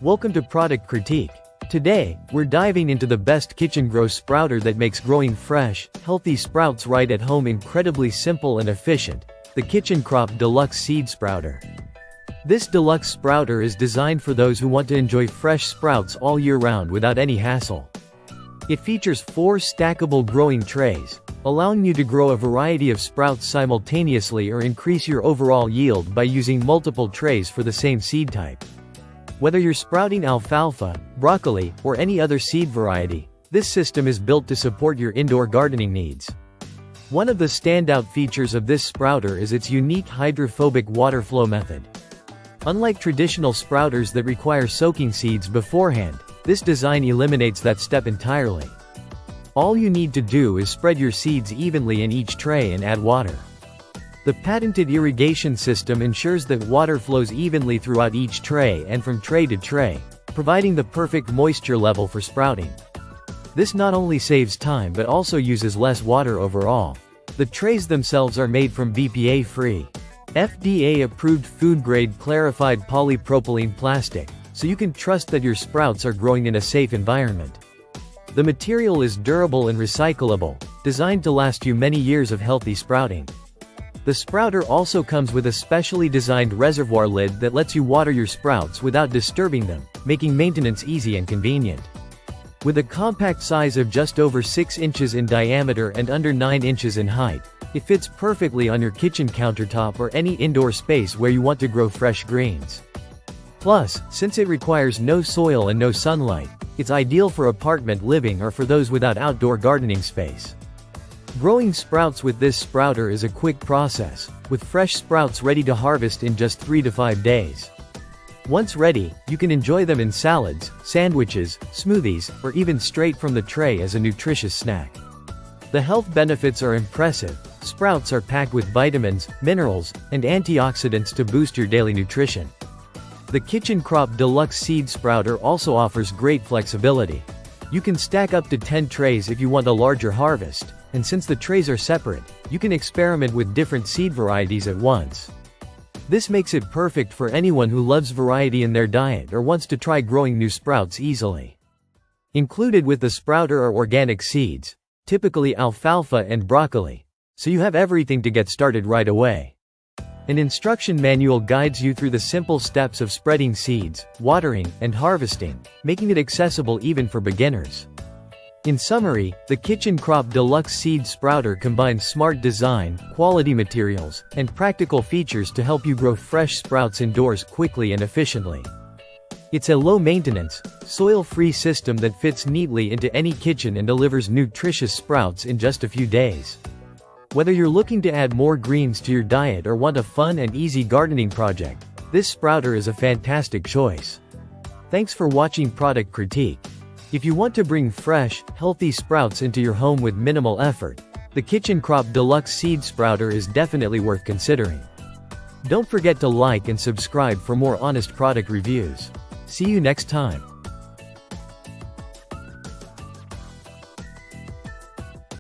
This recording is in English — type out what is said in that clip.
Welcome to Product Critique. Today, we're diving into the best kitchen grow sprouter that makes growing fresh, healthy sprouts right at home incredibly simple and efficient, the Kitchen Crop Deluxe Seed Sprouter. This deluxe sprouter is designed for those who want to enjoy fresh sprouts all year round without any hassle. It features 4 stackable growing trays, allowing you to grow a variety of sprouts simultaneously or increase your overall yield by using multiple trays for the same seed type. Whether you're sprouting alfalfa, broccoli, or any other seed variety, this system is built to support your indoor gardening needs. One of the standout features of this sprouter is its unique hydrophobic water flow method. Unlike traditional sprouters that require soaking seeds beforehand, this design eliminates that step entirely. All you need to do is spread your seeds evenly in each tray and add water. The patented irrigation system ensures that water flows evenly throughout each tray and from tray to tray, providing the perfect moisture level for sprouting. This not only saves time but also uses less water overall. The trays themselves are made from BPA-free, FDA-approved food-grade clarified polypropylene plastic, so you can trust that your sprouts are growing in a safe environment. The material is durable and recyclable, designed to last you many years of healthy sprouting. The sprouter also comes with a specially designed reservoir lid that lets you water your sprouts without disturbing them, making maintenance easy and convenient. With a compact size of just over 6 inches in diameter and under 9 inches in height, it fits perfectly on your kitchen countertop or any indoor space where you want to grow fresh greens. Plus, since it requires no soil and no sunlight, it's ideal for apartment living or for those without outdoor gardening space. Growing sprouts with this sprouter is a quick process, with fresh sprouts ready to harvest in just 3 to 5 days. Once ready, you can enjoy them in salads, sandwiches, smoothies, or even straight from the tray as a nutritious snack. The health benefits are impressive. Sprouts are packed with vitamins, minerals, and antioxidants to boost your daily nutrition. The Kitchen Crop Deluxe Seed Sprouter also offers great flexibility. You can stack up to 10 trays if you want a larger harvest, and since the trays are separate, you can experiment with different seed varieties at once. This makes it perfect for anyone who loves variety in their diet or wants to try growing new sprouts easily. Included with the sprouter are organic seeds, typically alfalfa and broccoli, so you have everything to get started right away. An instruction manual guides you through the simple steps of spreading seeds, watering, and harvesting, making it accessible even for beginners. In summary, the Kitchen Crop Deluxe Seed Sprouter combines smart design, quality materials, and practical features to help you grow fresh sprouts indoors quickly and efficiently. It's a low-maintenance, soil-free system that fits neatly into any kitchen and delivers nutritious sprouts in just a few days. Whether you're looking to add more greens to your diet or want a fun and easy gardening project, this sprouter is a fantastic choice. Thanks for watching Product Critique. If you want to bring fresh, healthy sprouts into your home with minimal effort, the Kitchen Crop Deluxe Seed Sprouter is definitely worth considering. Don't forget to like and subscribe for more honest product reviews. See you next time.